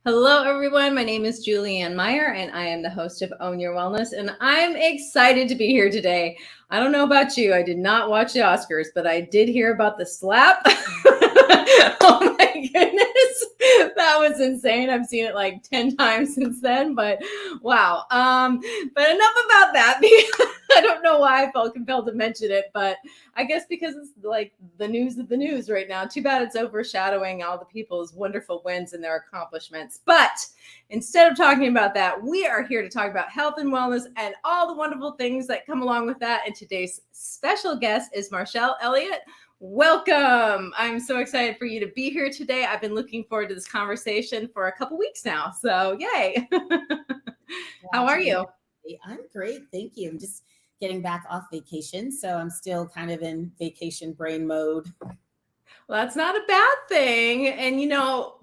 Hello, everyone. My name is Julianne Meyer, and I am the host of Own Your Wellness, and I'm excited to be here today. I don't know about you. I did not watch the Oscars, but I did hear about the slap. Oh my goodness. That was insane. I've seen it like 10 times since then, but wow. But enough about that. I don't know why I felt compelled to mention it, but I guess because it's like the news of the news right now. Too bad it's overshadowing all the people's wonderful wins and their accomplishments. But instead of talking about that, we are here to talk about health and wellness and all the wonderful things that come along with that. And today's special guest is Marchelle Elliott. Welcome. I'm so excited for you to be here today. I've been looking forward to this conversation for a couple weeks now. So yay. How are you? I'm great. Thank you. I'm just getting back off vacation. So I'm still kind of in vacation brain mode. Well, that's not a bad thing. And,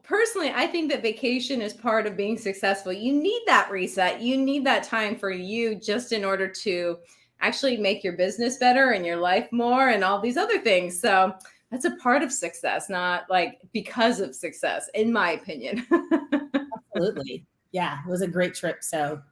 personally, I think that vacation is part of being successful. You need that reset. You need that time for you just in order to actually make your business better and your life more and all these other things. So that's a part of success, not like because of success, in my opinion. Absolutely. Yeah, it was a great trip. So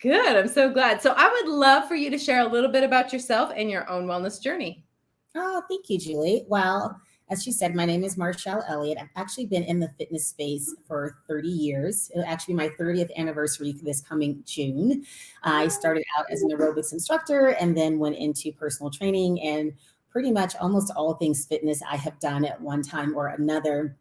good. I'm so glad. So I would love for you to share a little bit about yourself and your own wellness journey. Oh, thank you, Julie. Well, as she said, my name is Marchelle Elliott. I've actually been in the fitness space for 30 years. It'll actually be my 30th anniversary this coming June. I started out as an aerobics instructor and then went into personal training, and pretty much almost all things fitness I have done at one time or another.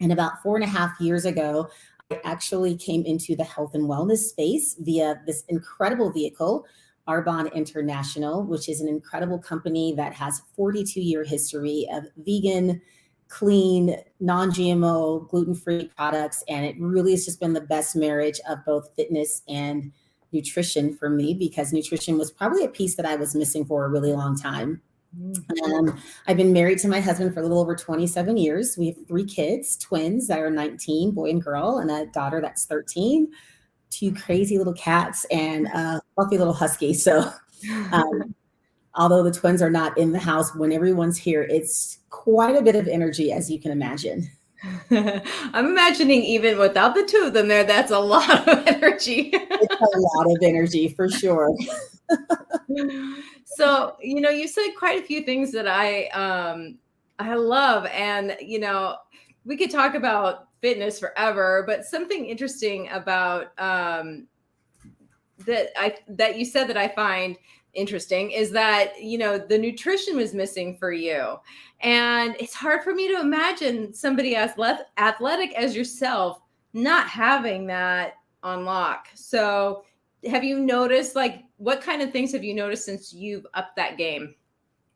And about 4.5 years ago, I actually came into the health and wellness space via this incredible vehicle, Arbonne International, which is an incredible company that has 42-year history of vegan, clean, non-GMO, gluten-free products. And it really has just been the best marriage of both fitness and nutrition for me, because nutrition was probably a piece that I was missing for a really long time. I've been married to my husband for a little over 27 years. We have 3 kids, twins that are 19, boy and girl, and a daughter that's 13. 2 crazy little cats and a fluffy little husky. So although the twins are not in the house when everyone's here, it's quite a bit of energy, as you can imagine. I'm imagining even without the 2 of them there, that's a lot of energy. It's a lot of energy for sure. So, you said quite a few things that I love, and, we could talk about fitness forever, but something interesting about that you said that I find interesting is that, the nutrition was missing for you. And it's hard for me to imagine somebody as athletic as yourself not having that on lock. So have you noticed, like, what kind of things have you noticed since you've upped that game?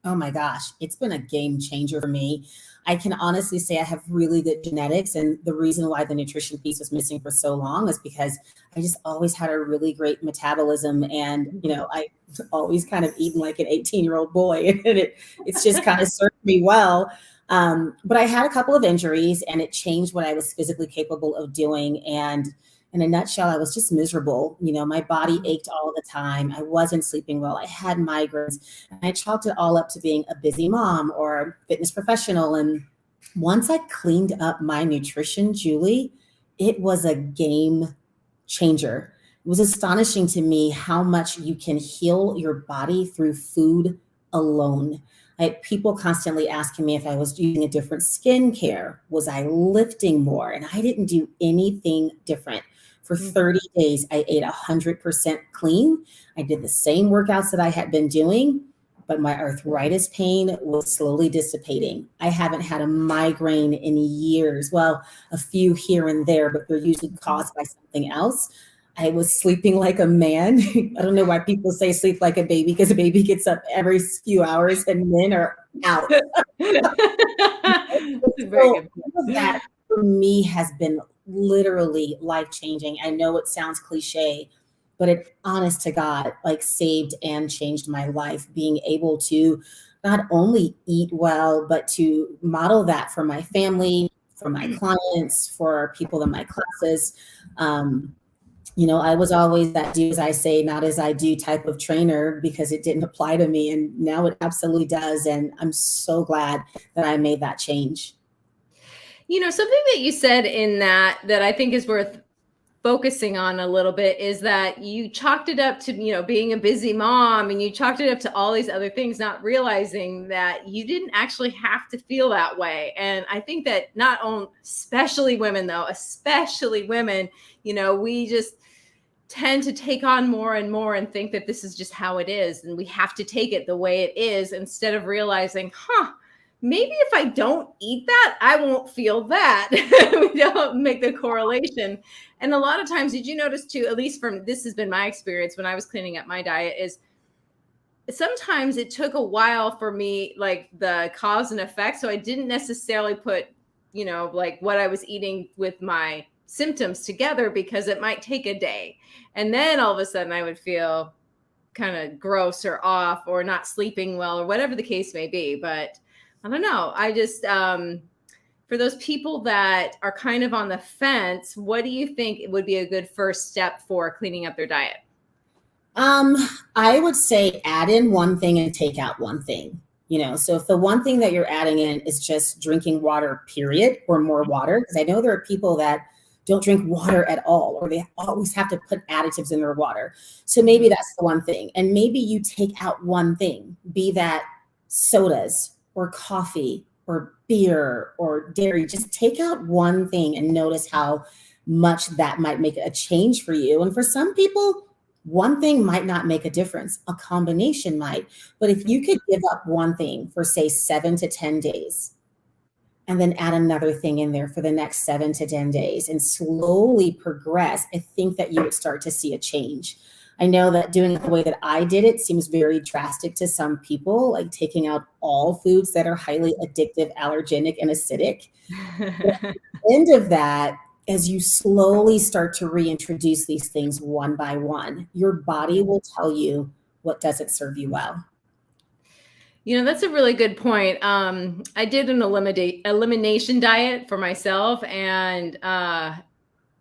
Oh my gosh, it's been a game changer for me. I can honestly say I have really good genetics. And the reason why the nutrition piece was missing for so long is because I just always had a really great metabolism. And, I always kind of eaten like an 18-year-old boy. And it's just kind of served me well. But I had a couple of injuries, and it changed what I was physically capable of doing. And in a nutshell, I was just miserable. My body ached all the time. I wasn't sleeping well. I had migraines. And I chalked it all up to being a busy mom or fitness professional. And once I cleaned up my nutrition, Julie, it was a game changer. It was astonishing to me how much you can heal your body through food alone. I had people constantly asking me if I was using a different skincare. Was I lifting more? And I didn't do anything different. For 30 days, I ate 100% clean. I did the same workouts that I had been doing, but my arthritis pain was slowly dissipating. I haven't had a migraine in years. Well, a few here and there, but they're usually caused by something else. I was sleeping like a man. I don't know why people say sleep like a baby, because a baby gets up every few hours and men are out. So that for me has been literally life-changing. I know it sounds cliche, but it, honest to God, like saved and changed my life, being able to not only eat well, but to model that for my family, for my clients, for people in my classes. I was always that do as I say, not as I do type of trainer, because it didn't apply to me. And now it absolutely does. And I'm so glad that I made that change. Something that you said in that I think is worth focusing on a little bit is that you chalked it up to, being a busy mom, and you chalked it up to all these other things, not realizing that you didn't actually have to feel that way. And I think that not only, especially women though, especially women, we just tend to take on more and more and think that this is just how it is. And we have to take it the way it is, instead of realizing, maybe if I don't eat that, I won't feel that. We don't make the correlation. And a lot of times, did you notice too, at least from, this has been my experience when I was cleaning up my diet, is sometimes it took a while for me, like the cause and effect. So I didn't necessarily put, like what I was eating with my symptoms together, because it might take a day. And then all of a sudden I would feel kind of gross or off or not sleeping well or whatever the case may be. But I don't know. I just, for those people that are kind of on the fence, what do you think would be a good first step for cleaning up their diet? I would say add in one thing and take out one thing. So if the one thing that you're adding in is just drinking water, period, or more water, because I know there are people that don't drink water at all, or they always have to put additives in their water. So maybe that's the one thing. And maybe you take out one thing, be that sodas or coffee or beer or dairy. Just take out one thing and notice how much that might make a change for you. And for some people, one thing might not make a difference. A combination might. But if you could give up one thing for, say, 7 to 10 days, and then add another thing in there for the next 7 to 10 days and slowly progress, I think that you would start to see a change. I know that doing it the way that I did it seems very drastic to some people, like taking out all foods that are highly addictive, allergenic, and acidic. But at the end of that, as you slowly start to reintroduce these things one by one, your body will tell you what doesn't serve you well. That's a really good point. I did an elimination diet for myself, and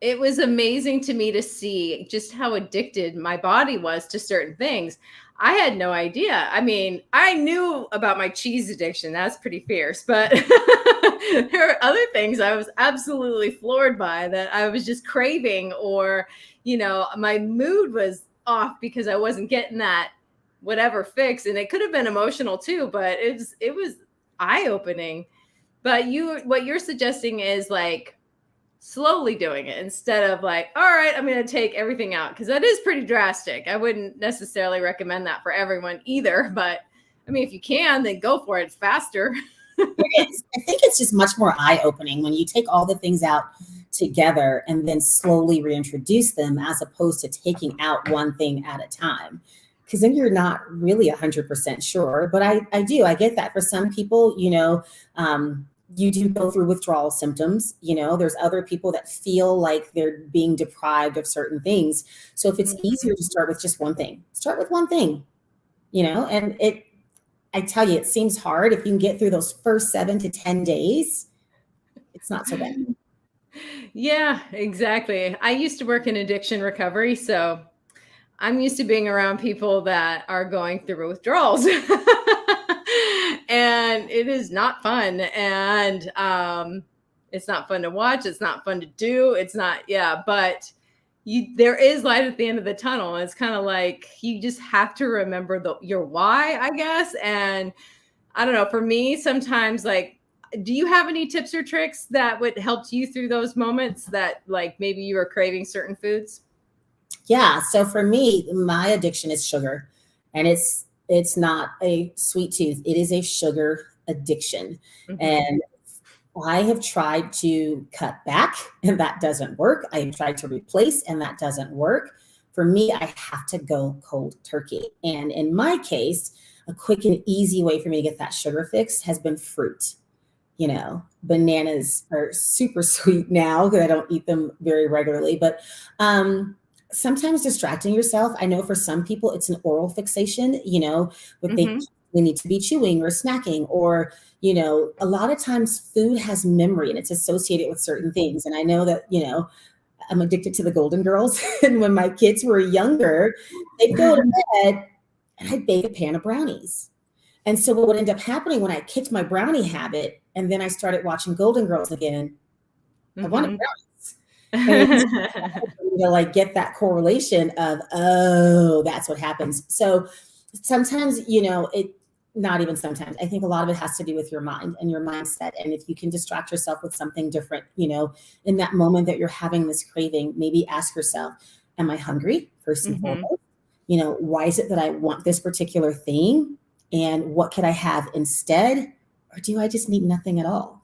it was amazing to me to see just how addicted my body was to certain things. I had no idea. I mean, I knew about my cheese addiction. That's pretty fierce, but there are other things I was absolutely floored by that I was just craving, or, my mood was off because I wasn't getting that whatever fix. And it could have been emotional too, but it was eye-opening. But what you're suggesting is like slowly doing it, instead of like, all right, I'm going to take everything out, because that is pretty drastic. I wouldn't necessarily recommend that for everyone either, but I mean, if you can, then go for it. It's faster. I think it's just much more eye-opening when you take all the things out together and then slowly reintroduce them, as opposed to taking out one thing at a time. Because then you're not really 100% sure. But I get that for some people, you do go through withdrawal symptoms. There's other people that feel like they're being deprived of certain things. So if it's easier to start with just one thing, start with one thing, and I tell you, it seems hard. If you can get through those first 7 to 10 days, it's not so bad. Yeah, exactly. I used to work in addiction recovery, so I'm used to being around people that are going through withdrawals. And it is not fun. And it's not fun to watch. It's not fun to do. It's not, but there is light at the end of the tunnel. It's kind of like, you just have to remember your why, I guess. And I don't know, for me, sometimes, like, do you have any tips or tricks that would help you through those moments that, like, maybe you were craving certain foods? Yeah. So for me, my addiction is sugar, and it's not a sweet tooth. It is a sugar addiction. Mm-hmm. And I have tried to cut back, and that doesn't work. I have tried to replace, and that doesn't work. For me, I have to go cold turkey. And in my case, a quick and easy way for me to get that sugar fix has been fruit. Bananas are super sweet now because I don't eat them very regularly, but sometimes distracting yourself. I know for some people it's an oral fixation, but they need to be chewing or snacking, or, a lot of times food has memory and it's associated with certain things. And I know that, I'm addicted to the Golden Girls. And when my kids were younger, they'd go to bed and I'd bake a pan of brownies. And so what would end up happening when I kicked my brownie habit, and then I started watching Golden Girls again, I wanted brownies. And to like get that correlation of, oh, that's what happens. So sometimes, not even sometimes, I think a lot of it has to do with your mind and your mindset. And if you can distract yourself with something different, in that moment that you're having this craving, maybe ask yourself, am I hungry? First and foremost, why is it that I want this particular thing? And what could I have instead? Or do I just need nothing at all?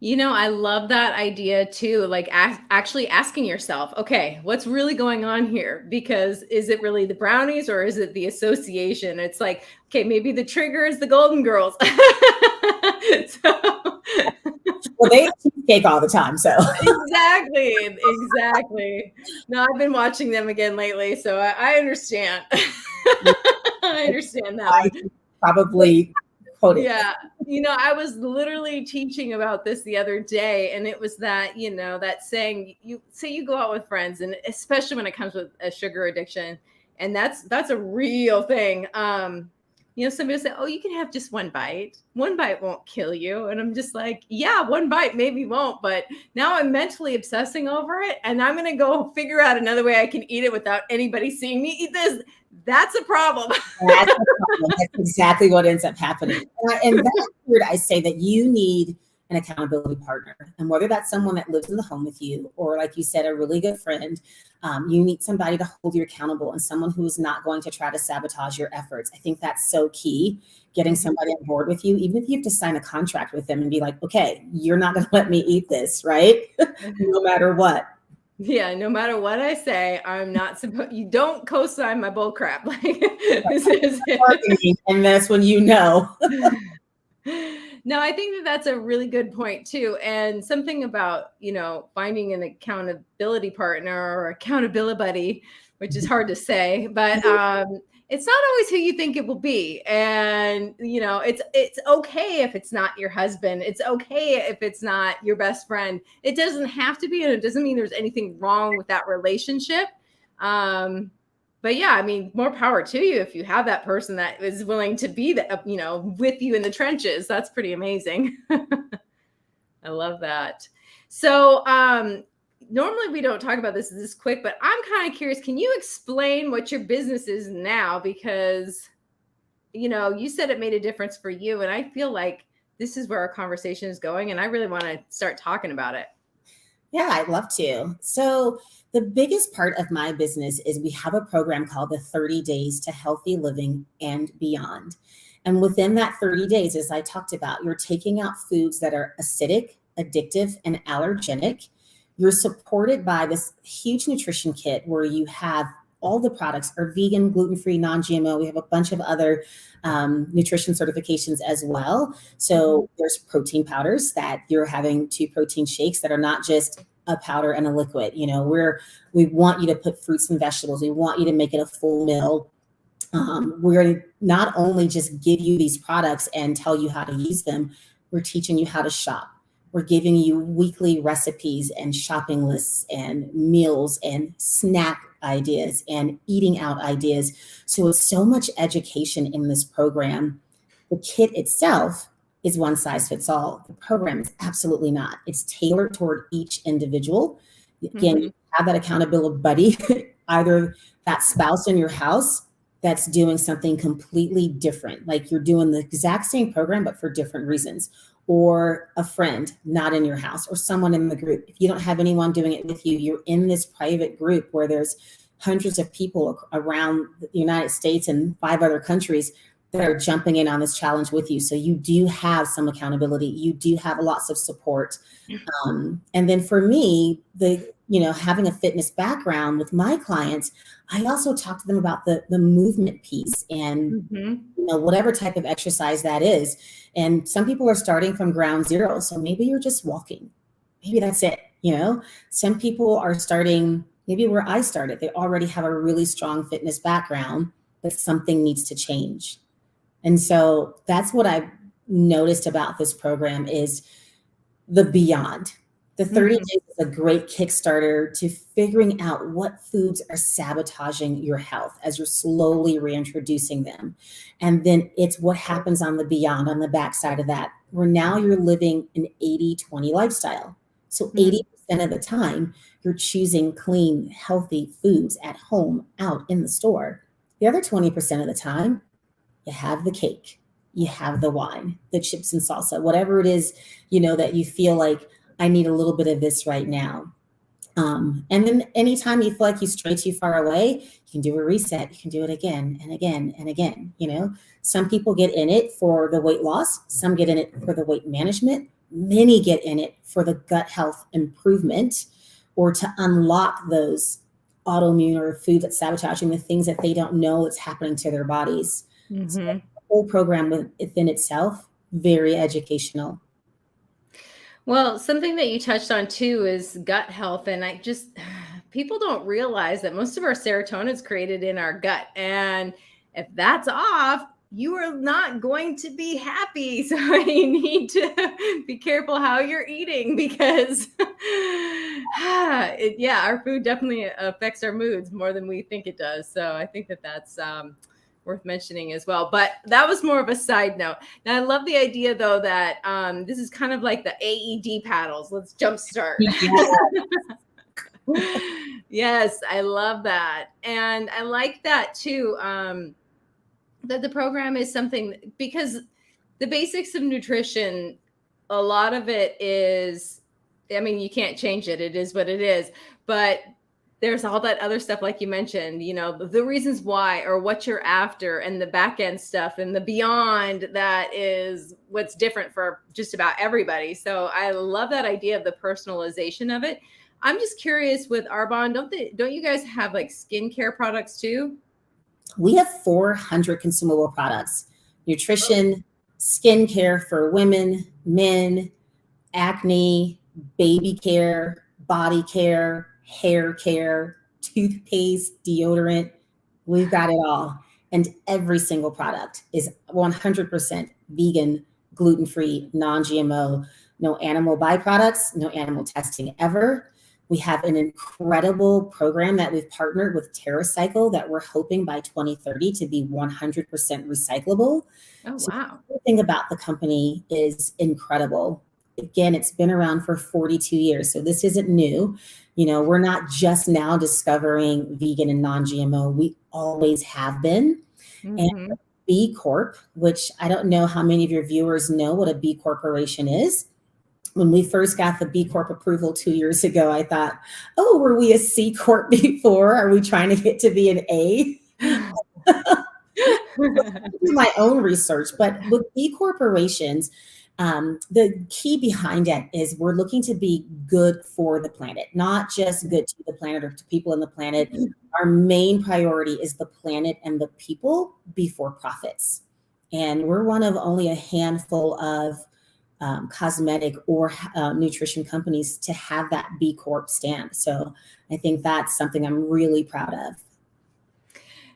I love that idea too. Like actually asking yourself, okay, what's really going on here? Because is it really the brownies or is it the association? It's like, okay, maybe the trigger is the Golden Girls. Well, they eat cheesecake all the time, so. Exactly. No, I've been watching them again lately, so I understand. I understand that one. Probably quote it. Yeah. I was literally teaching about this the other day, and it was that, that saying, you say you go out with friends, and especially when it comes with a sugar addiction, and that's a real thing. Somebody will say, oh, you can have just one bite. One bite won't kill you. And I'm just like, yeah, one bite maybe won't, but now I'm mentally obsessing over it, and I'm going to go figure out another way I can eat it without anybody seeing me eat this. That's a problem. That's exactly what ends up happening. And that's where I say that you need an accountability partner. And whether that's someone that lives in the home with you, or like you said, a really good friend, you need somebody to hold you accountable and someone who is not going to try to sabotage your efforts. I think that's so key, getting somebody on board with you, even if you have to sign a contract with them and be like, okay, you're not going to let me eat this, right? No matter what. Yeah, no matter what I say, I'm not supposed. You don't co-sign my bull crap. Like and that's when No, I think that's a really good point too, and something about finding an accountability partner or accountability buddy, which is hard to say, but it's not always who you think it will be. And, it's okay if it's not your husband. It's okay if it's not your best friend. It doesn't have to be, and it doesn't mean there's anything wrong with that relationship. But yeah, I mean, more power to you if you have that person that is willing to be with you in the trenches. That's pretty amazing. I love that. So, normally we don't talk about this quick, but I'm kind of curious. Can you explain what your business is now? Because, you said it made a difference for you. And I feel like this is where our conversation is going. And I really want to start talking about it. Yeah, I'd love to. So the biggest part of my business is we have a program called the 30 Days to Healthy Living and Beyond. And within that 30 days, as I talked about, you're taking out foods that are acidic, addictive, and allergenic. You're supported by this huge nutrition kit where you have all the products are vegan, gluten-free, non-GMO. We have a bunch of other nutrition certifications as well. So there's protein powders that you're having 2 protein shakes that are not just a powder and a liquid. We want you to put fruits and vegetables. We want you to make it a full meal. We're going to not only just give you these products and tell you how to use them, we're teaching you how to shop. We're giving you weekly recipes and shopping lists and meals and snack ideas and eating out ideas. So it's so much education in this program. The kit itself is one size fits all. The program is absolutely not. It's tailored toward each individual. Again, you have that accountability buddy, either that spouse in your house that's doing something completely different. Like you're doing the exact same program, but for different reasons. Or a friend not in your house, or someone in the group. If you don't have anyone doing it with you, you're in this private group where there's hundreds of people around the United States and 5 other countries that are jumping in on this challenge with you. So you do have some accountability. You do have lots of support. And then for me, having a fitness background with my clients, I also talk to them about the movement piece and whatever type of exercise that is. And some people are starting from ground zero. So maybe you're just walking. Maybe that's it. Some people are starting maybe where I started. They already have a really strong fitness background, but something needs to change. And so that's what I've noticed about this program is the beyond. The 30 days is a great Kickstarter to figuring out what foods are sabotaging your health as you're slowly reintroducing them. And then it's what happens on the beyond, on the backside of that, where now you're living an 80-20 lifestyle. So 80% of the time, you're choosing clean, healthy foods at home, out in the store. The other 20% of the time, you have the cake, you have the wine, the chips and salsa, whatever it is, that you feel like I need a little bit of this right now. And then anytime you feel like you stray too far away, you can do a reset. You can do it again and again and again. Some people get in it for the weight loss. Some get in it for the weight management. Many get in it for the gut health improvement or to unlock those autoimmune or food that's sabotaging the things that they don't know that's happening to their bodies. Mm-hmm. So the whole program within itself, very educational. Well, something that you touched on too is gut health. And people don't realize that most of our serotonin is created in our gut. And if that's off, you are not going to be happy. So you need to be careful how you're eating because our food definitely affects our moods more than we think it does. So I think that's worth mentioning as well. But that was more of a side note. Now, I love the idea, though, that this is kind of like the AED paddles. Let's jumpstart. Yes, I love that. And I like that, too, that the program is something because the basics of nutrition, a lot of it is, you can't change it. It is what it is. But there's all that other stuff, like you mentioned, the reasons why or what you're after and the back end stuff and the beyond that is what's different for just about everybody. So I love that idea of the personalization of it. I'm just curious with Arbonne, don't you guys have like skincare products too? We have 400 consumable products, nutrition, skincare for women, men, acne, baby care, body care, hair care, toothpaste, deodorant. We've got it all. And every single product is 100% vegan, gluten-free, non-GMO, no animal byproducts, no animal testing ever. We have an incredible program that we've partnered with TerraCycle that we're hoping by 2030 to be 100% recyclable. Oh, so wow. Everything about the company is incredible. Again, it's been around for 42 years, so this isn't new. We're not just now discovering vegan and non-GMO. We always have been. Mm-hmm. And B Corp, which I don't know how many of your viewers know what a B Corporation is. When we first got the B Corp approval 2 years ago, I thought, oh, were we a C Corp before? Are we trying to get to be an A? Do my own research, but with B Corporations, the key behind it is we're looking to be good for the planet, not just good to the planet or to people in the planet. Our main priority is the planet and the people before profits. And we're one of only a handful of cosmetic or nutrition companies to have that B Corp stamp. So I think that's something I'm really proud of.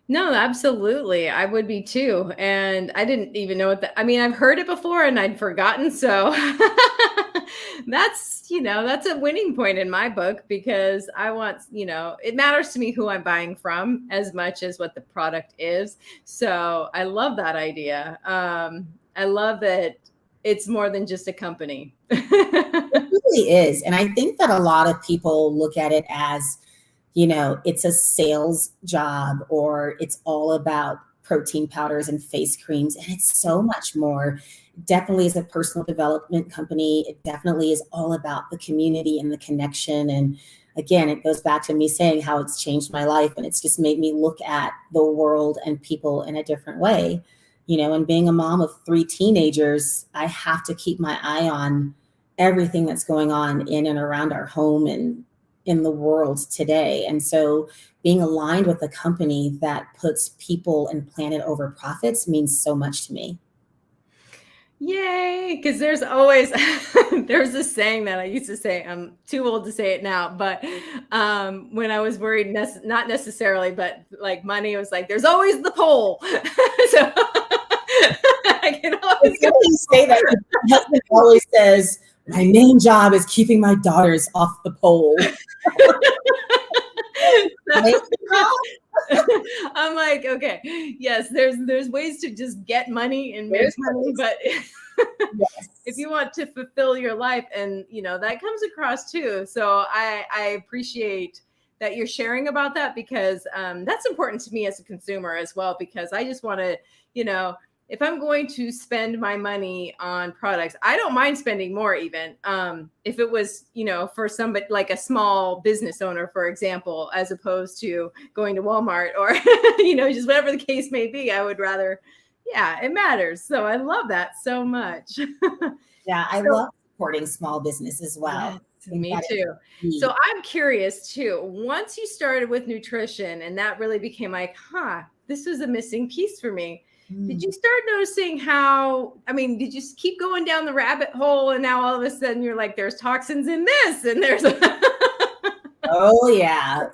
No, absolutely. I would be too. And I didn't even know I've heard it before and I'd forgotten. So that's a winning point in my book because I want, it matters to me who I'm buying from as much as what the product is. So I love that idea. I love that it's more than just a company. It really is. And I think that a lot of people look at it as, it's a sales job or it's all about protein powders and face creams. And it's so much more. It definitely is a personal development company. It definitely is all about the community and the connection. And again, it goes back to me saying how it's changed my life. And it's just made me look at the world and people in a different way. And being a mom of 3 teenagers, I have to keep my eye on everything that's going on in and around our home and in the world today. And so being aligned with a company that puts people and planet over profits means so much to me. Yay. Because there's always, there's this saying that I used to say, I'm too old to say it now, but when I was worried, not necessarily, but like money, was like, there's always the pole. So I can always say that. My husband always says, my main job is keeping my daughters off the pole. I'm like, okay, yes, there's ways to just get money and make money, but Yes. If you want to fulfill your life, and that comes across too. So I appreciate that you're sharing about that, because that's important to me as a consumer as well, because I just want to, if I'm going to spend my money on products, I don't mind spending more even. If it was, for somebody like a small business owner, for example, as opposed to going to Walmart or, just whatever the case may be, I would rather, it matters. So I love that so much. Yeah, I love supporting small business as well. Yes, me too. So I'm curious too, once you started with nutrition and that really became like, this was a missing piece for me. Did you start noticing did you keep going down the rabbit hole, and now all of a sudden you're like, there's toxins in this and there's Oh yeah.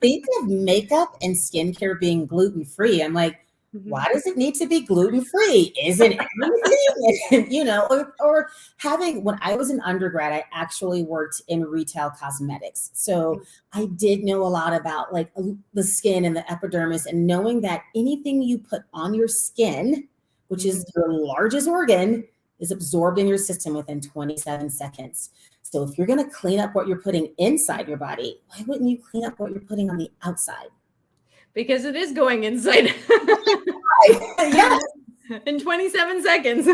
Think of makeup and skincare being gluten-free. I'm like, why does it need to be gluten-free? Is it anything? or having, when I was an undergrad, I actually worked in retail cosmetics. So I did know a lot about like the skin and the epidermis, and knowing that anything you put on your skin, which is your largest organ, is absorbed in your system within 27 seconds. So if you're going to clean up what you're putting inside your body, why wouldn't you clean up what you're putting on the outside? Because it is going inside. Yes. In 27 seconds.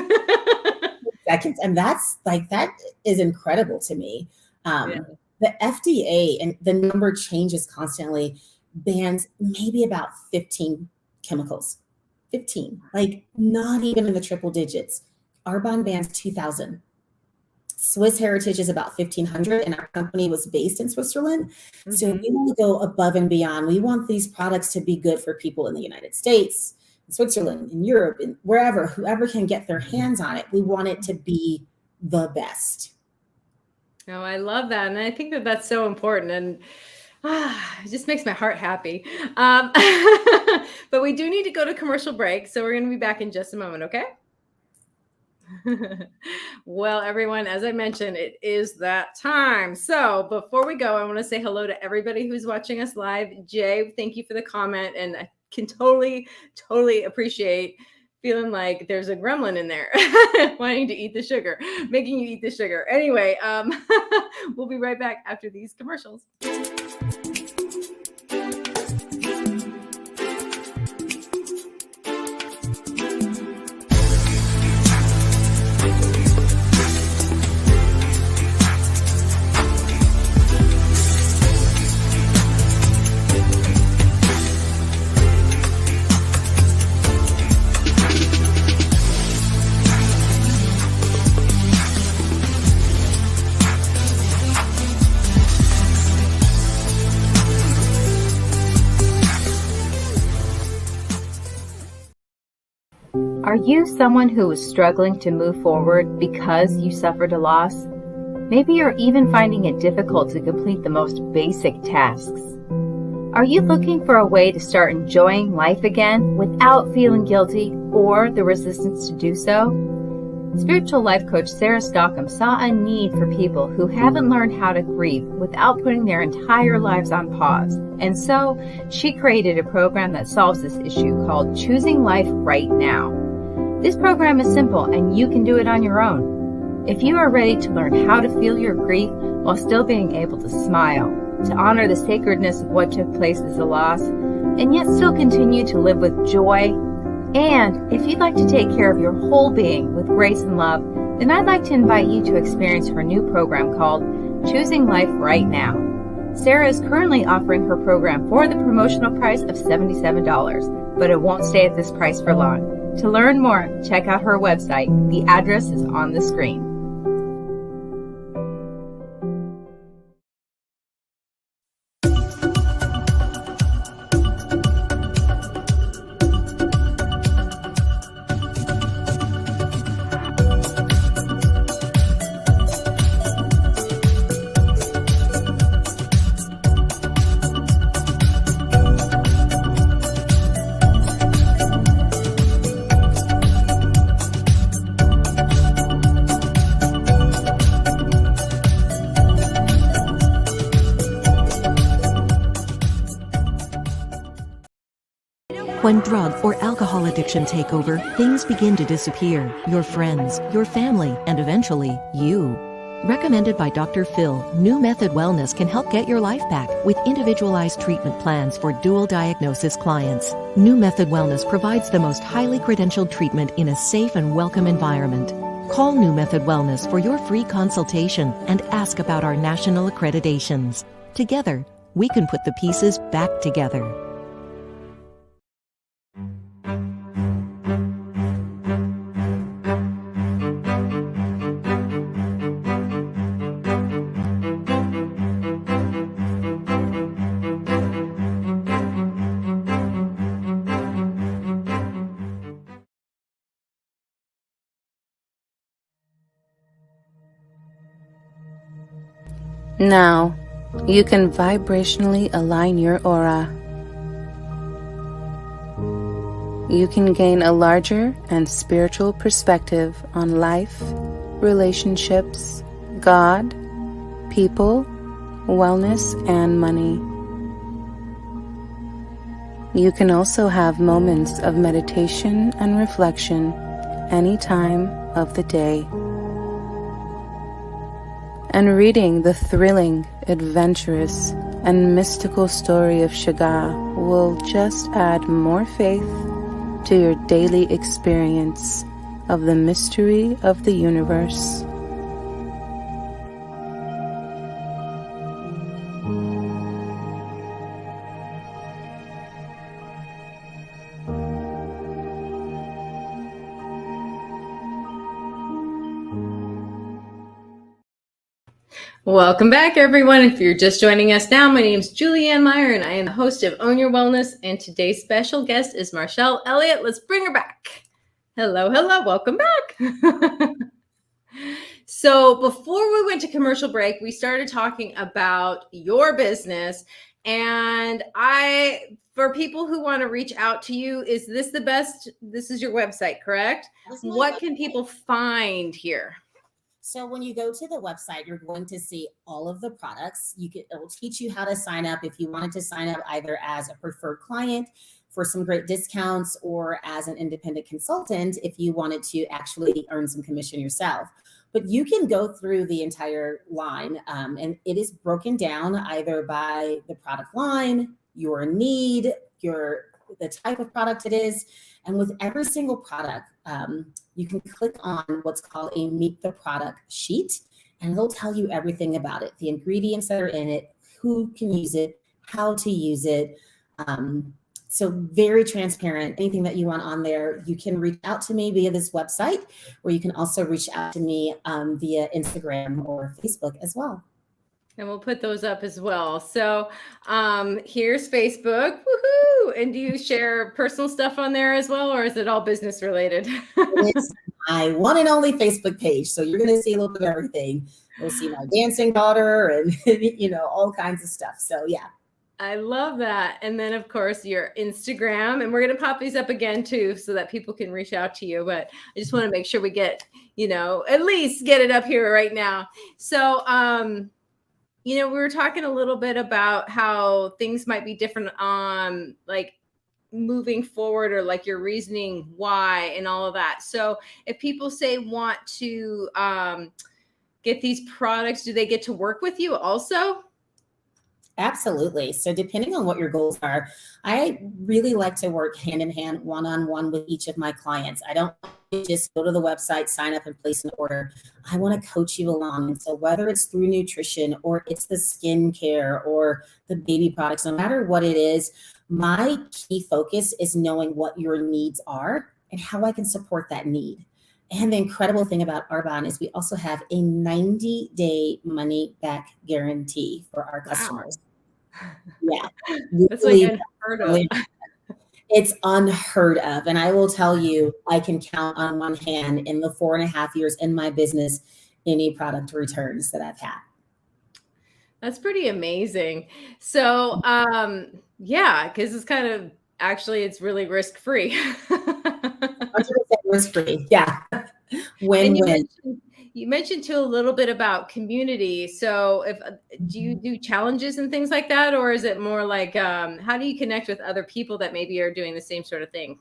And that is incredible to me. The FDA, and the number changes constantly, bans maybe about 15 chemicals. 15, like not even in the triple digits. Arbonne bans 2,000. Swiss Heritage is about 1,500, and our company was based in Switzerland. So we want to go above and beyond. We want these products to be good for people in the United States, in Switzerland, in Europe, and wherever, whoever can get their hands on it. We want it to be the best. Oh, I love that. And I think that that's so important. And it just makes my heart happy. But we do need to go to commercial break. So we're going to be back in just a moment, okay? Well, everyone, as I mentioned, it is that time. So before we go, I want to say hello to everybody who's watching us live. Jay, thank you for the comment. And I can totally appreciate feeling like there's a gremlin in there wanting to eat the sugar, making you eat the sugar. Anyway, we'll be right back after these commercials. Are you someone who is struggling to move forward because you suffered a loss? Maybe you're even finding it difficult to complete the most basic tasks. Are you looking for a way to start enjoying life again without feeling guilty or the resistance to do so? Spiritual life coach Sarah Stockham saw a need for people who haven't learned how to grieve without putting their entire lives on pause. And so she created a program that solves this issue called Choosing Life Right Now. This program is simple and you can do it on your own. If you are ready to learn how to feel your grief while still being able to smile, to honor the sacredness of what took place as a loss, and yet still continue to live with joy, and if you'd like to take care of your whole being with grace and love, then I'd like to invite you to experience her new program called Choosing Life Right Now. Sarah is currently offering her program for the promotional price of $77, but it won't stay at this price for long. To learn more, check out her website. The address is on the screen. When drug or alcohol addiction take over, things begin to disappear. Your friends, your family, and eventually, you. Recommended by Dr. Phil, New Method Wellness can help get your life back with individualized treatment plans for dual diagnosis clients. New Method Wellness provides the most highly credentialed treatment in a safe and welcome environment. Call New Method Wellness for your free consultation and ask about our national accreditations. Together, we can put the pieces back together. Now, you can vibrationally align your aura. You can gain a larger and spiritual perspective on life, relationships, God, people, wellness, and money. You can also have moments of meditation and reflection any time of the day. And reading the thrilling, adventurous, and mystical story of Shiga will just add more faith to your daily experience of the mystery of the universe. Welcome back, everyone. If you're just joining us now, my name is Julianne Meyer, and I am the host of Own Your Wellness. And today's special guest is Marchelle Elliott. Let's bring her back. Hello, hello. Welcome back. So before we went to commercial break, we started talking about your business. And for people who want to reach out to you, is this the best? This is your website, correct? What can people find here? So when you go to the website, you're going to see all of the products. It will teach you how to sign up if you wanted to sign up either as a preferred client for some great discounts or as an independent consultant if you wanted to actually earn some commission yourself. But you can go through the entire line and it is broken down either by the product line, your need, the type of product it is. And with every single product, you can click on what's called a Meet the Product sheet, and it'll tell you everything about it, the ingredients that are in it, who can use it, how to use it. So very transparent. Anything that you want on there, you can reach out to me via this website, or you can also reach out to me via Instagram or Facebook as well. And we'll put those up as well. So here's Facebook. Woohoo! And do you share personal stuff on there as well, or is it all business related? It's my one and only Facebook page. So you're going to see a little bit of everything. You'll see my dancing daughter and, all kinds of stuff. So yeah. I love that. And then, of course, your Instagram. And we're going to pop these up again, too, so that people can reach out to you. But I just want to make sure we get, at least get it up here right now. So, we were talking a little bit about how things might be different on like moving forward or like your reasoning why and all of that. So if people say want to get these products, do they get to work with you also? Absolutely. So depending on what your goals are, I really like to work hand in hand, one-on-one with each of my clients. I don't just go to the website, sign up and place an order. I want to coach you along. And so whether it's through nutrition or it's the skincare or the baby products, no matter what it is, my key focus is knowing what your needs are and how I can support that need. And the incredible thing about Arbonne is we also have a 90-day money back guarantee for our customers. Wow. Yeah. That's like unheard of. It's unheard of. And I will tell you, I can count on one hand in the 4.5 years in my business, any product returns that I've had. That's pretty amazing. So, because it's kind of, actually, it's really risk-free. 100% risk-free. Yeah. Win-win. you mentioned too a little bit about community. So if do you do challenges and things like that, or is it more like how do you connect with other people that maybe are doing the same sort of thing?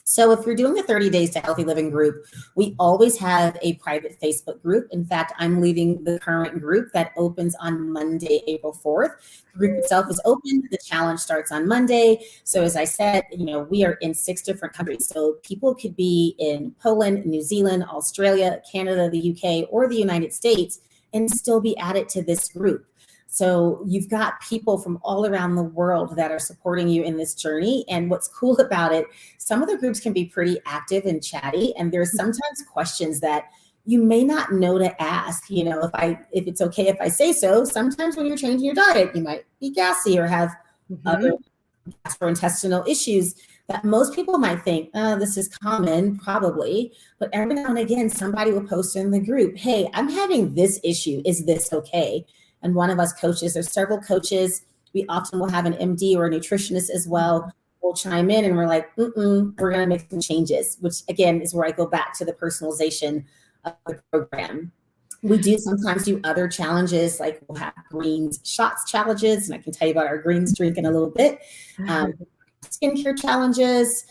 So if you're doing a 30 Days to Healthy Living group, we always have a private Facebook group. In fact, I'm leading the current group that opens on Monday, April 4th. The group itself is open. The challenge starts on Monday. So as I said, we are in 6 different countries. So people could be in Poland, New Zealand, Australia, Canada, the UK, or the United States and still be added to this group. So you've got people from all around the world that are supporting you in this journey. And what's cool about it, some of the groups can be pretty active and chatty. And there's sometimes questions that you may not know to ask. If it's okay if I say so, sometimes when you're changing your diet, you might be gassy or have other gastrointestinal issues that most people might think, oh, this is common, probably. But every now and again, somebody will post in the group, hey, I'm having this issue. Is this okay? And one of us coaches, there's several coaches. We often will have an MD or a nutritionist as well. We'll chime in and we're like, we're going to make some changes, which again is where I go back to the personalization of the program. We do sometimes do other challenges, like we'll have greens shots challenges, and I can tell you about our greens drink in a little bit. Skincare challenges.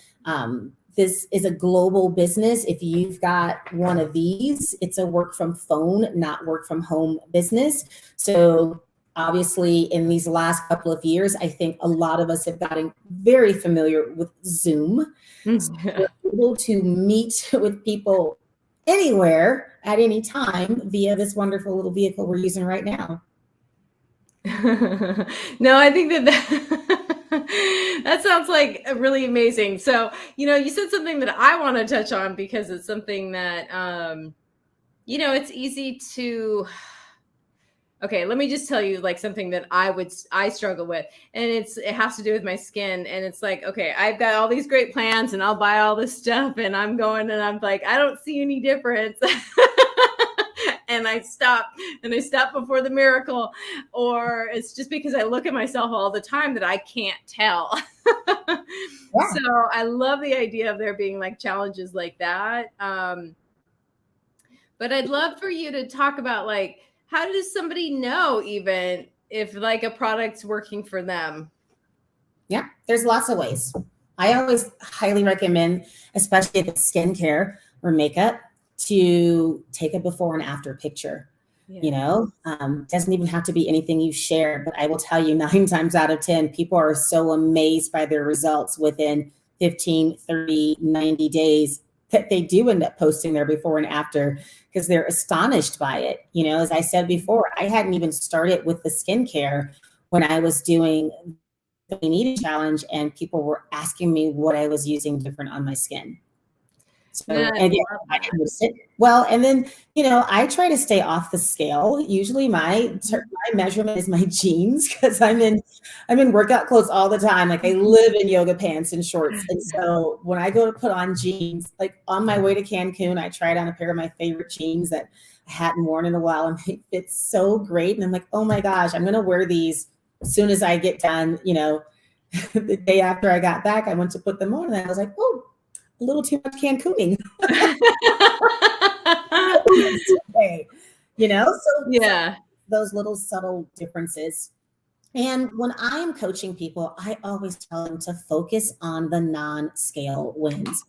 This is a global business. If you've got one of these, it's a work from phone, not work from home business. So obviously in these last couple of years, I think a lot of us have gotten very familiar with Zoom. So we're able to meet with people anywhere at any time via this wonderful little vehicle we're using right now. No, I think that sounds like really amazing. So, you said something that I want to touch on because it's something that, it's easy to, okay, let me just tell you like something that I struggle with, and it has to do with my skin. And it's like, okay, I've got all these great plans and I'll buy all this stuff and I'm going and I'm like, I don't see any difference. And I stop before the miracle, or it's just because I look at myself all the time that I can't tell. Yeah. So I love the idea of there being like challenges like that. But I'd love for you to talk about like, how does somebody know even if like a product's working for them? Yeah, there's lots of ways. I always highly recommend, especially if it's skincare or makeup, to take a before and after picture. Yeah. Doesn't even have to be anything you share, but I will tell you 9 times out of 10, people are so amazed by their results within 15, 30, 90 days that they do end up posting their before and after because they're astonished by it. As I said before, I hadn't even started with the skincare when I was doing the Clean Eating Challenge, and people were asking me what I was using different on my skin. So, and then, I try to stay off the scale. Usually my measurement is my jeans because I'm in workout clothes all the time. Like I live in yoga pants and shorts. And so when I go to put on jeans, like on my way to Cancun, I tried on a pair of my favorite jeans that I hadn't worn in a while, and they fit so great. And I'm like, oh my gosh, I'm going to wear these as soon as I get done. The day after I got back, I went to put them on and I was like, oh, a little too much Cancooning. So yeah, those little subtle differences. And when I'm coaching people, I always tell them to focus on the non-scale wins.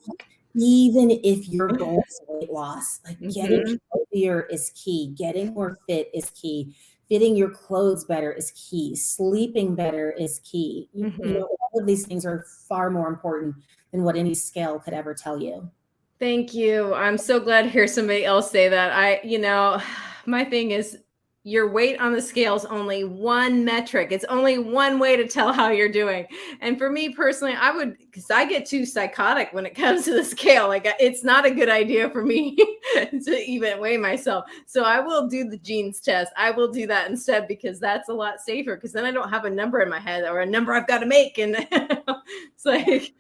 Even if your goal is weight loss, like getting healthier is key, getting more fit is key, fitting your clothes better is key, sleeping better is key. All of these things are far more important than what any scale could ever tell you. Thank you. I'm so glad to hear somebody else say that. My thing is your weight on the scale is only one metric. It's only one way to tell how you're doing. And for me personally, because I get too psychotic when it comes to the scale. Like it's not a good idea for me to even weigh myself. So I will do the jeans test. I will do that instead because that's a lot safer, because then I don't have a number in my head or a number I've got to make. And it's like,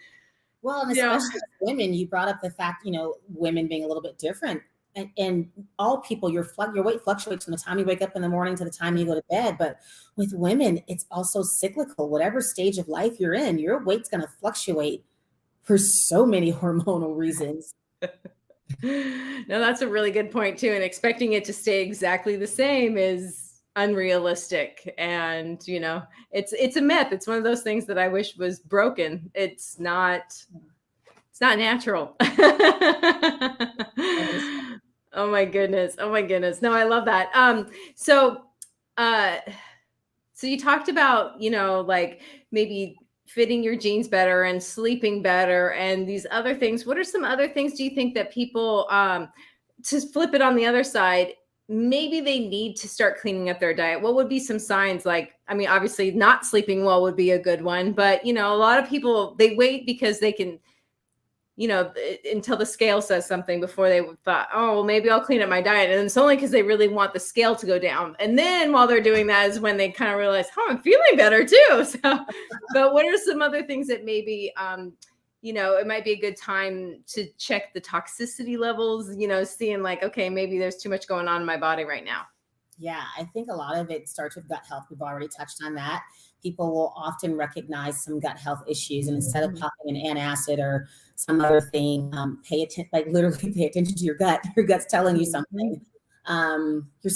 well, and especially women, you brought up the fact, women being a little bit different. And all people, your weight fluctuates from the time you wake up in the morning to the time you go to bed. But with women, it's also cyclical. Whatever stage of life you're in, your weight's going to fluctuate for so many hormonal reasons. No, that's a really good point too. And expecting it to stay exactly the same is unrealistic. And, it's a myth. It's one of those things that I wish was broken. It's not natural. Oh my goodness. Oh my goodness. No, I love that. So you talked about, like maybe fitting your jeans better and sleeping better and these other things. What are some other things do you think that people, to flip it on the other side, maybe they need to start cleaning up their diet? What would be some signs? Like, I mean, obviously not sleeping well would be a good one, but a lot of people, they wait because they can, until the scale says something before they thought, oh, well, maybe I'll clean up my diet. And it's only because they really want the scale to go down. And then while they're doing that is when they kind of realize, oh, I'm feeling better too. So, but what are some other things that maybe, it might be a good time to check the toxicity levels, seeing like, okay, maybe there's too much going on in my body right now. Yeah, I think a lot of it starts with gut health. We've already touched on that. People will often recognize some gut health issues, and instead of popping an antacid or some other thing, literally pay attention to your gut. Your gut's telling you something. Your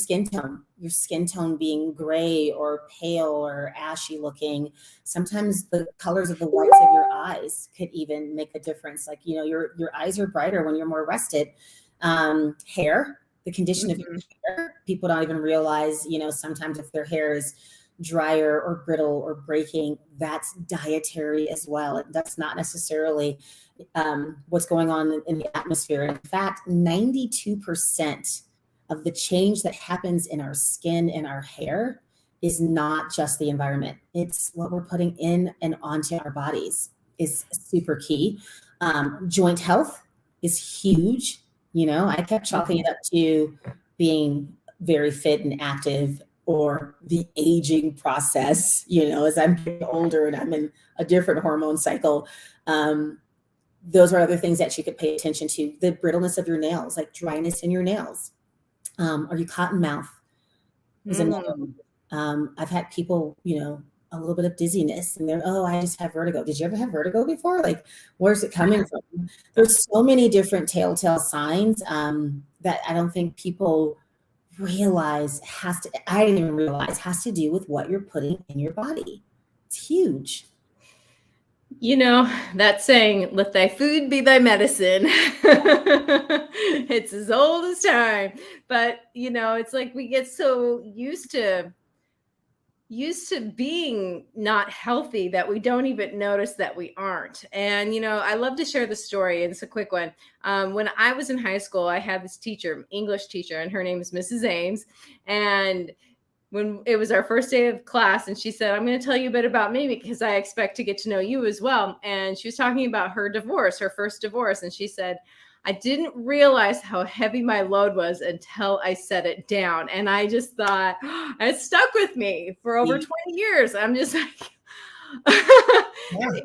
skin tone being gray or pale or ashy looking. Sometimes the colors of the whites of your eyes could even make a difference. Like, your eyes are brighter when you're more rested. Hair, the condition of your hair. People don't even realize, sometimes if their hair is drier or brittle or breaking, that's dietary as well. That's not necessarily what's going on in the atmosphere. In fact, 92% of the change that happens in our skin and our hair is not just the environment. It's what we're putting in and onto our bodies is super key. Joint health is huge. I kept chalking it up to being very fit and active, or the aging process, as I'm getting older and I'm in a different hormone cycle. Those are other things that you could pay attention to. The brittleness of your nails, like dryness in your nails. Are you cotton mouth? Is another one. I've had people, a little bit of dizziness and they're, oh, I just have vertigo. Did you ever have vertigo before? Like, where's it coming from? There's so many different telltale signs that I don't think people realize I didn't even realize has to do with what you're putting in your body. It's huge. That saying, let thy food be thy medicine. It's as old as time. But, it's like we get so used to being not healthy that we don't even notice that we aren't. And, I love to share the story. It's a quick one. When I was in high school, I had this teacher, English teacher, and her name is Mrs. Ames. And when it was our first day of class, and she said, I'm going to tell you a bit about me because I expect to get to know you as well. And she was talking about her divorce, her first divorce. And she said, I didn't realize how heavy my load was until I set it down. And I just thought, it stuck with me for over 20 years. I'm just like,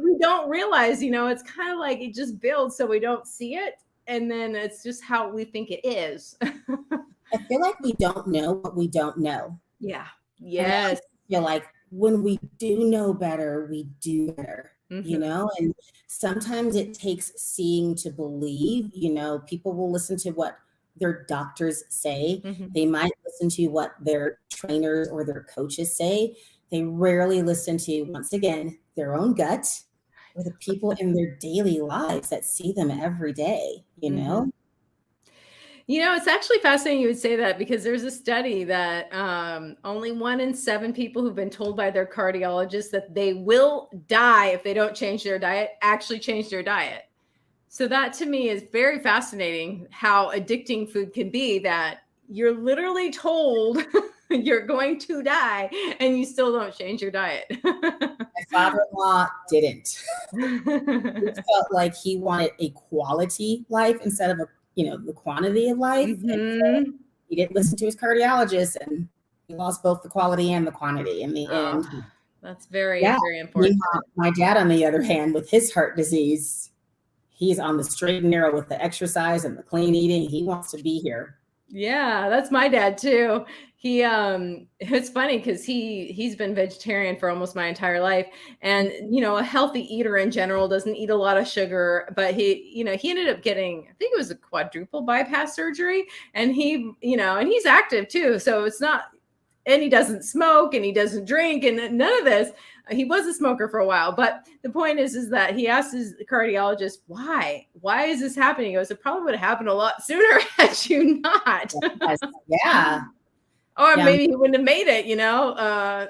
we don't realize, it's kind of like it just builds so we don't see it. And then it's just how we think it is. I feel like we don't know what we don't know. Yeah. Yes. I feel like when we do know better, we do better. And sometimes it takes seeing to believe. People will listen to what their doctors say. They might listen to what their trainers or their coaches say. They rarely listen to, once again, their own gut or the people in their daily lives that see them every day, It's actually fascinating you would say that, because there's a study that only 1 in 7 people who've been told by their cardiologist that they will die if they don't change their diet actually change their diet. So that to me is very fascinating, how addicting food can be, that you're literally told you're going to die and you still don't change your diet. My father-in-law didn't. He felt like he wanted a quality life instead of the quantity of life. And so he didn't listen to his cardiologist, and he lost both the quality and the quantity in the end. That's very, very important. My dad, on the other hand, with his heart disease, he's on the straight and narrow with the exercise and the clean eating. He wants to be here. Yeah, that's my dad too. It's funny because he's been vegetarian for almost my entire life, and a healthy eater in general, doesn't eat a lot of sugar, but he ended up getting, I think it was a quadruple bypass surgery, and and he's active too, so it's not, and he doesn't smoke and he doesn't drink and none of this. He was a smoker for a while, but the point is that he asked his cardiologist, why is this happening? He goes, it probably would have happened a lot sooner had you not. Yes. Yeah. Or maybe he wouldn't have made it,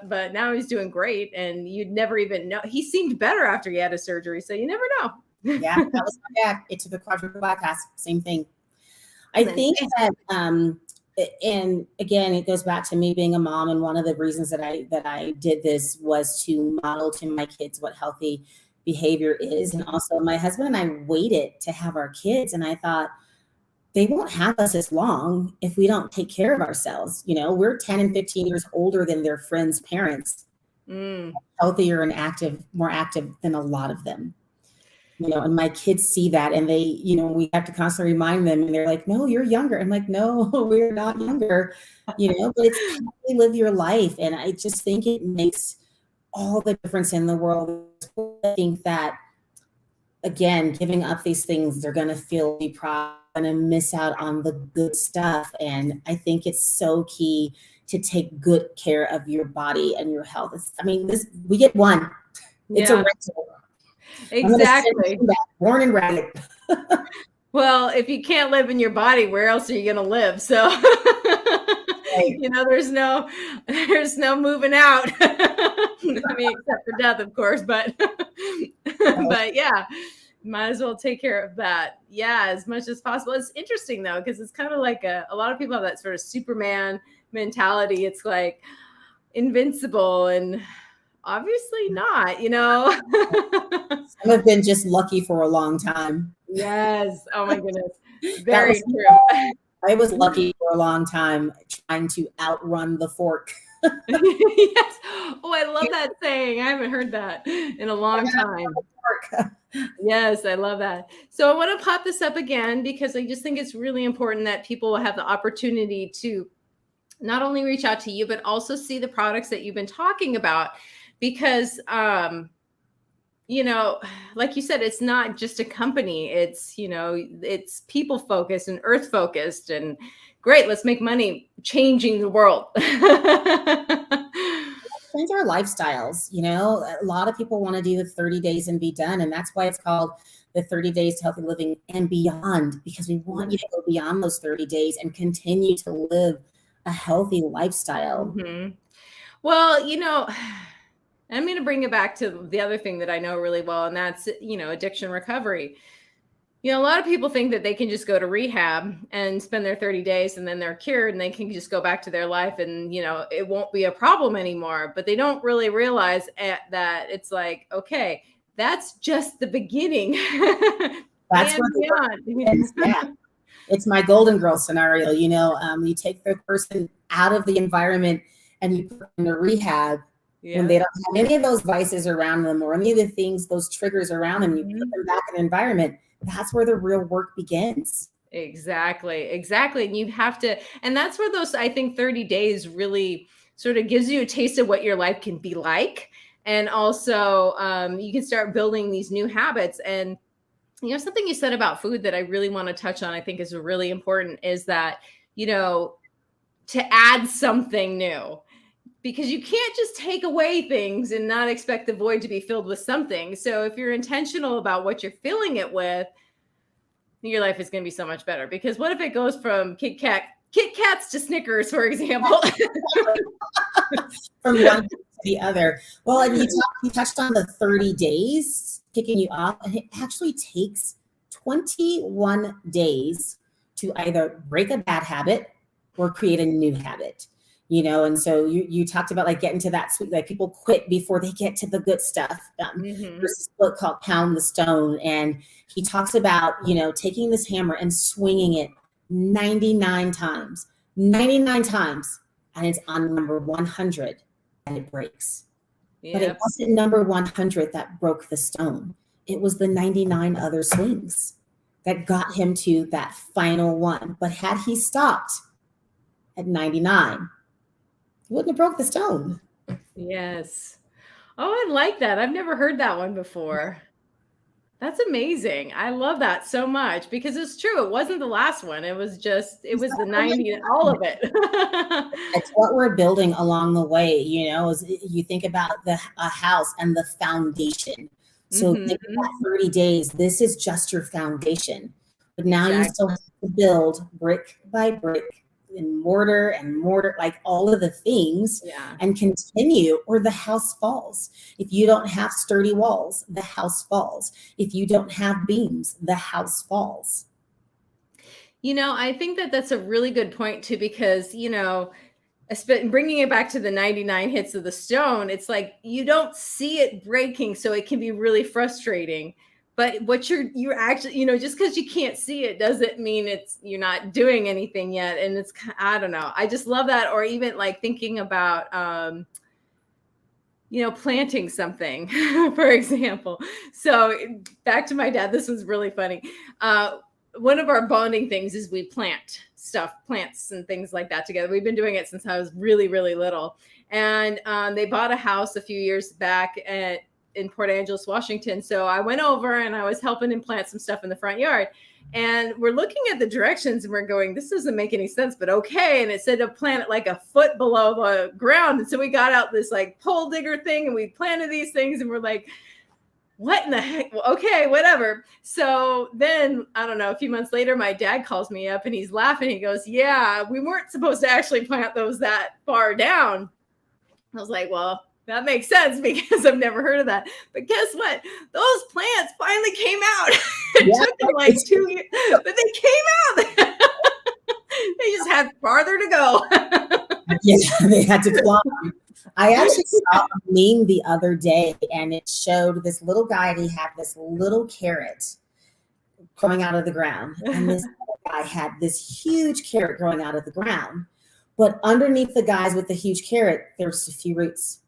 but now he's doing great, and you'd never even know. He seemed better after he had his surgery, so you never know. Yeah, that was my dad. It took a quadruple bypass. Same thing. I think that, and again, it goes back to me being a mom, and one of the reasons that I did this was to model to my kids what healthy behavior is, and also my husband and I waited to have our kids, and I thought, they won't have us as long if we don't take care of ourselves. We're 10 and 15 years older than their friends' parents, healthier and more active than a lot of them. And my kids see that, and they, we have to constantly remind them, and they're like, no, you're younger. I'm like, no, we're not younger, but it's how you live your life. And I just think it makes all the difference in the world. I think that, again, giving up these things, they're going to feel deprived, going to miss out on the good stuff. And I think it's so key to take good care of your body and your health. We get one. It's a rental. Exactly. Born and ragged. Well, if you can't live in your body, where else are you going to live? So, right. There's no moving out. Except for death, of course, but yeah. Might as well take care of that. Yeah, as much as possible. It's interesting though, because it's kind of like a lot of people have that sort of Superman mentality. It's like invincible, and obviously not, Some have been just lucky for a long time. Yes. Oh my goodness. Very true. I was lucky for a long time trying to outrun the fork. Yes. Oh, I love that saying. I haven't heard that in a long time. Yes, I love that. So I want to pop this up again because I just think it's really important that people have the opportunity to not only reach out to you, but also see the products that you've been talking about. Because, like you said, it's not just a company. It's, it's people focused and earth focused, and great. Let's make money changing the world. Change our lifestyles. A lot of people want to do the 30 days and be done. And that's why it's called the 30 days to healthy living and beyond, because we want you to go beyond those 30 days and continue to live a healthy lifestyle. Mm-hmm. Well, I'm going to bring it back to the other thing that I know really well, and that's, addiction recovery. A lot of people think that they can just go to rehab and spend their 30 days and then they're cured and they can just go back to their life and, it won't be a problem anymore. But they don't really realize that it's like, okay, that's just the beginning. That's what yeah. It's my Golden Girl scenario. You take the person out of the environment and you put them into rehab. Yeah. When they don't have any of those vices around them or any of the things, those triggers around them, you put them back in the environment. That's where the real work begins. Exactly. And you have to, and that's where those, I think 30 days really sort of gives you a taste of what your life can be like. And also you can start building these new habits. And, something you said about food that I really want to touch on, I think is really important, is that, to add something new. Because you can't just take away things and not expect the void to be filled with something. So if you're intentional about what you're filling it with, your life is going to be so much better. Because what if it goes from Kit Kats to Snickers, for example? From one to the other. Well, and you touched on the 30 days kicking you off. And it actually takes 21 days to either break a bad habit or create a new habit. And so you talked about like getting to that sweet, like people quit before they get to the good stuff. There's this book called Pound the Stone. And he talks about, taking this hammer and swinging it 99 times, and it's on number 100 and it breaks. Yep. But it wasn't number 100 that broke the stone. It was the 99 other swings that got him to that final one. But had he stopped at 99, wouldn't have broke the stone. Yes. Oh, I like that. I've never heard that one before. That's amazing. I love that so much because it's true. It wasn't the last one. It was the 90, all of it. It's what we're building along the way, as you think about a house and the foundation. So think about 30 days. This is just your foundation. But now you still have to build brick by brick and mortar, like all of the things, and continue, or the house falls. If you don't have sturdy walls, the house falls. If you don't have beams, the house falls. I think that that's a really good point too, because, bringing it back to the 99 hits of the stone, it's like you don't see it breaking, so it can be really frustrating. But what you're actually, just because you can't see it doesn't mean you're not doing anything yet. And it's, I don't know. I just love that. Or even like thinking about, planting something, for example. So back to my dad, this was really funny. One of our bonding things is we plant plants and things like that together. We've been doing it since I was really, really little. And they bought a house a few years back in Port Angeles, Washington. So I went over and I was helping him plant some stuff in the front yard. And we're looking at the directions and we're going, this doesn't make any sense, but okay. And it said to plant it like a foot below the ground. And so we got out this like pole digger thing and we planted these things and we're like, what in the heck? Well, okay, whatever. So then, I don't know, a few months later, my dad calls me up and he's laughing. He goes, yeah, we weren't supposed to actually plant those that far down. I was like, well, that makes sense because I've never heard of that. But guess what? Those plants finally came out. It took them like 2 years, but they came out. They just had farther to go. Yeah, they had to climb. I actually saw a meme the other day, and it showed this little guy, and he had this little carrot growing out of the ground. And this other guy had this huge carrot growing out of the ground. But underneath the guys with the huge carrot, there was just a few roots.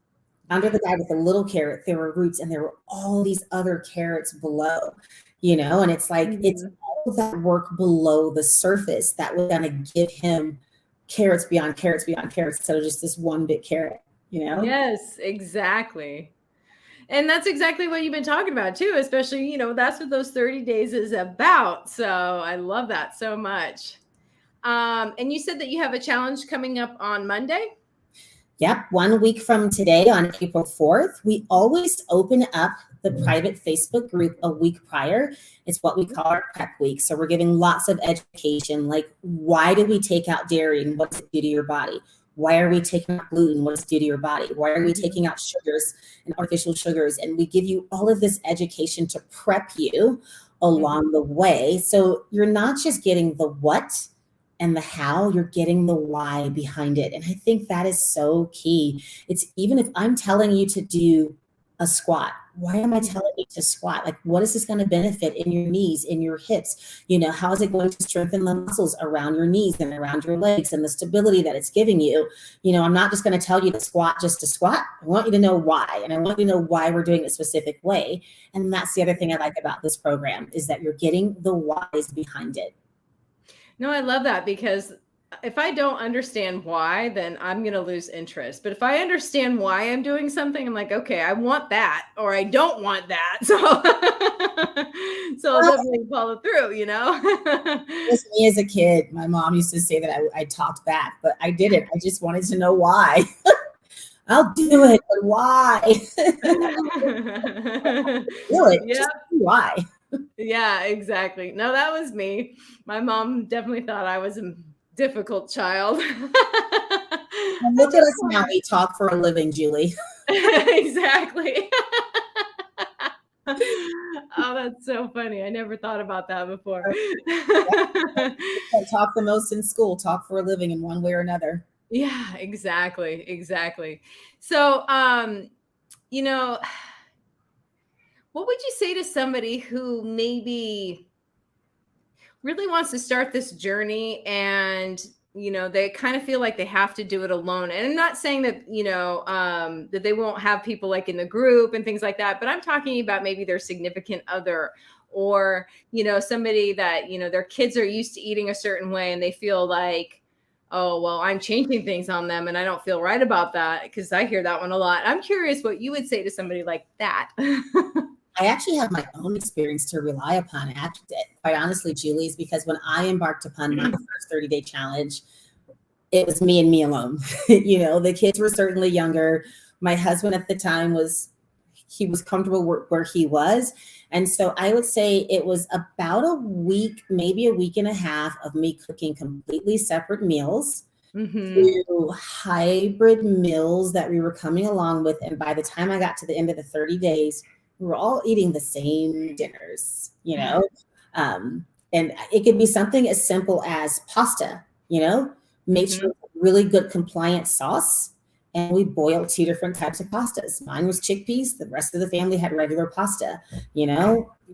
Under the guy with the little carrot, there were roots, and there were all these other carrots below, and it's like, it's all that work below the surface that was going to give him carrots beyond carrots beyond carrots instead of just this one big carrot, Yes, exactly. And that's exactly what you've been talking about too, especially, that's what those 30 days is about. So I love that so much. And you said that you have a challenge coming up on Monday? Yep. 1 week from today on April 4th, we always open up the private Facebook group a week prior. It's what we call our prep week. So we're giving lots of education, like why do we take out dairy and what does it do to your body? Why are we taking out gluten? What does it do to your body? Why are we taking out sugars and artificial sugars? And we give you all of this education to prep you along the way. So you're not just getting the what and the how, you're getting the why behind it. And I think that is so key. It's even if I'm telling you to do a squat, why am I telling you to squat? Like, what is this going to benefit in your knees, in your hips? How is it going to strengthen the muscles around your knees and around your legs and the stability that it's giving you? I'm not just going to tell you to squat just to squat. I want you to know why. And I want you to know why we're doing it a specific way. And that's the other thing I like about this program is that you're getting the whys behind it. No, I love that because if I don't understand why, then I'm going to lose interest. But if I understand why I'm doing something, I'm like, okay, I want that or I don't want that. So I'll definitely follow through, Just me as a kid, my mom used to say that I talked back, but I didn't. I just wanted to know why. I'll do it, but why? Do it. Yeah. Just why? Yeah, exactly. No, that was me. My mom definitely thought I was a difficult child. And look at us now. We talk for a living, Julie. Exactly. Oh, that's so funny. I never thought about that before. Talk the most in school, talk for a living in one way or another. Yeah, exactly. So, what would you say to somebody who maybe really wants to start this journey and, they kind of feel like they have to do it alone? And I'm not saying that, that they won't have people like in the group and things like that, but I'm talking about maybe their significant other or, somebody that, their kids are used to eating a certain way and they feel like, oh, well, I'm changing things on them and I don't feel right about that, because I hear that one a lot. I'm curious what you would say to somebody like that. I actually have my own experience to rely upon. Quite honestly, Julie, is because when I embarked upon my first 30-day challenge, it was me and me alone. The kids were certainly younger. My husband at the time he was comfortable where he was. And so I would say it was about a week, maybe a week and a half of me cooking completely separate meals to hybrid meals that we were coming along with. And by the time I got to the end of the 30 days, we were all eating the same dinners, and it could be something as simple as pasta, made sure really good compliant sauce. And we boiled 2 different types of pastas. Mine was chickpeas. The rest of the family had regular pasta.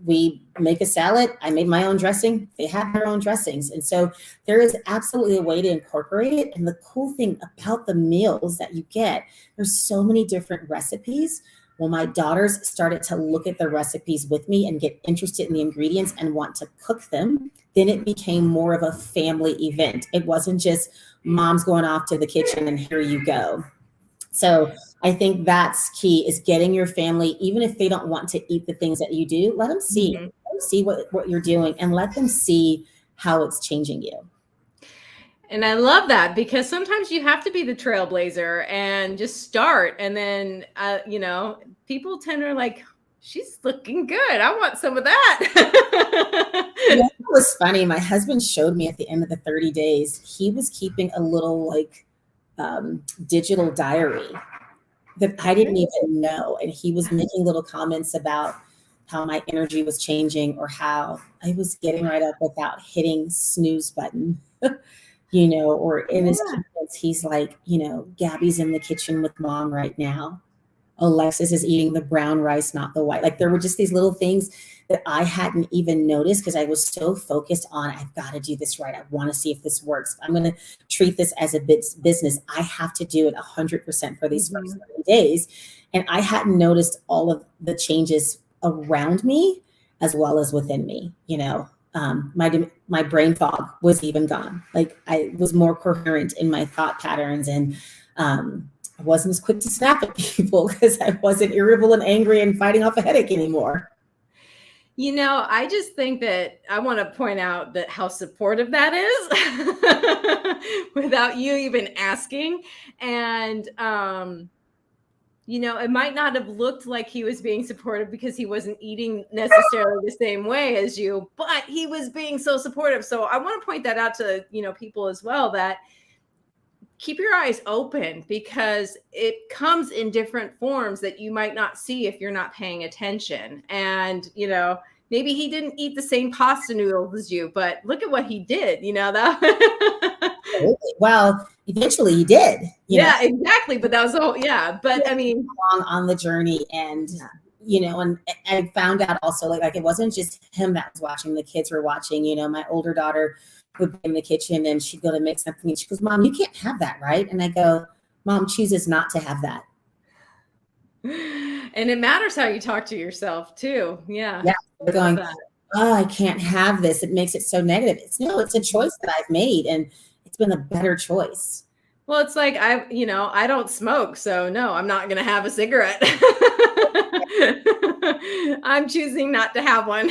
We make a salad. I made my own dressing. They had their own dressings. And so there is absolutely a way to incorporate it. And the cool thing about the meals that you get, there's so many different recipes. Well, my daughters started to look at the recipes with me and get interested in the ingredients and want to cook them. Then it became more of a family event. It wasn't just mom's going off to the kitchen and here you go. So I think that's key, is getting your family, even if they don't want to eat the things that you do, let them see, what you're doing, and let them see how it's changing you. And I love that, because sometimes you have to be the trailblazer and just start. And then, people tend to like, she's looking good. I want some of that. It was funny. My husband showed me at the end of the 30 days, he was keeping a little digital diary that I didn't even know. And he was making little comments about how my energy was changing or how I was getting right up without hitting snooze button, or in his comments, he's like, Gabby's in the kitchen with mom right now. Alexis is eating the brown rice, not the white. Like, there were just these little things that I hadn't even noticed because I was so focused on, I've got to do this right. I want to see if this works. I'm going to treat this as a business. I have to do it 100% for these first 30 days. And I hadn't noticed all of the changes around me as well as within me. My brain fog was even gone. Like, I was more coherent in my thought patterns, and I wasn't as quick to snap at people because I wasn't irritable and angry and fighting off a headache anymore. I just think that I want to point out that how supportive that is without you even asking. And, it might not have looked like he was being supportive because he wasn't eating necessarily the same way as you, but he was being so supportive. So I want to point that out to, people as well, that keep your eyes open, because it comes in different forms that you might not see if you're not paying attention. And, maybe he didn't eat the same pasta noodles as you, but look at what he did, that. Well, eventually he did. Exactly. But that was but I mean, along on the journey, and, and I found out also like it wasn't just him that was watching, the kids were watching. My older daughter would be in the kitchen and she'd go to make something and she goes, Mom, you can't have that, right? And I go, Mom chooses not to have that. And it matters how you talk to yourself too. Yeah. They're going, oh, I can't have this. It makes it so negative. It's a choice that I've made, and it's been a better choice. Well, it's like, I don't smoke, so no, I'm not going to have a cigarette. I'm choosing not to have one.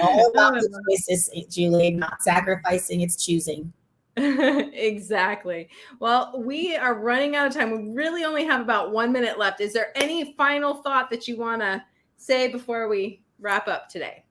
All about the choices, Julie, not sacrificing, it's choosing. Exactly. Well, we are running out of time. We really only have about 1 minute left. Is there any final thought that you want to say before we wrap up today?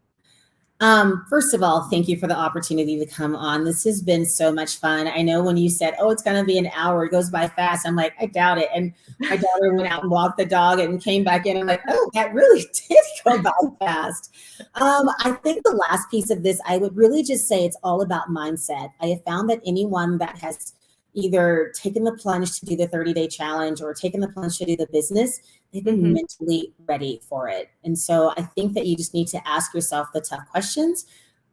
First of all, thank you for the opportunity to come on. This has been so much fun. I know when you said, oh, it's going to be an hour, it goes by fast. I'm like, I doubt it. And my daughter went out and walked the dog and came back in. I'm like, oh, that really did go by fast. I think the last piece of this, I would really just say it's all about mindset. I have found that anyone that has either taken the plunge to do the 30-day challenge or taken the plunge to do the business, they've been mentally ready for it. And so I think that you just need to ask yourself the tough questions.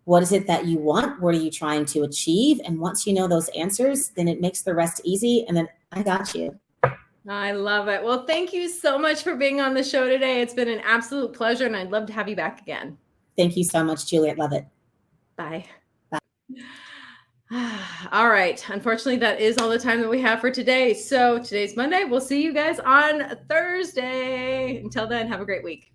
What is it that you want? What are you trying to achieve? And once you know those answers, then it makes the rest easy. And then I got you. I love it. Well, thank you so much for being on the show today. It's been an absolute pleasure, and I'd love to have you back again. Thank you so much, Juliet. Love it. Bye. Bye. All right. Unfortunately, that is all the time that we have for today. So today's Monday. We'll see you guys on Thursday. Until then, have a great week.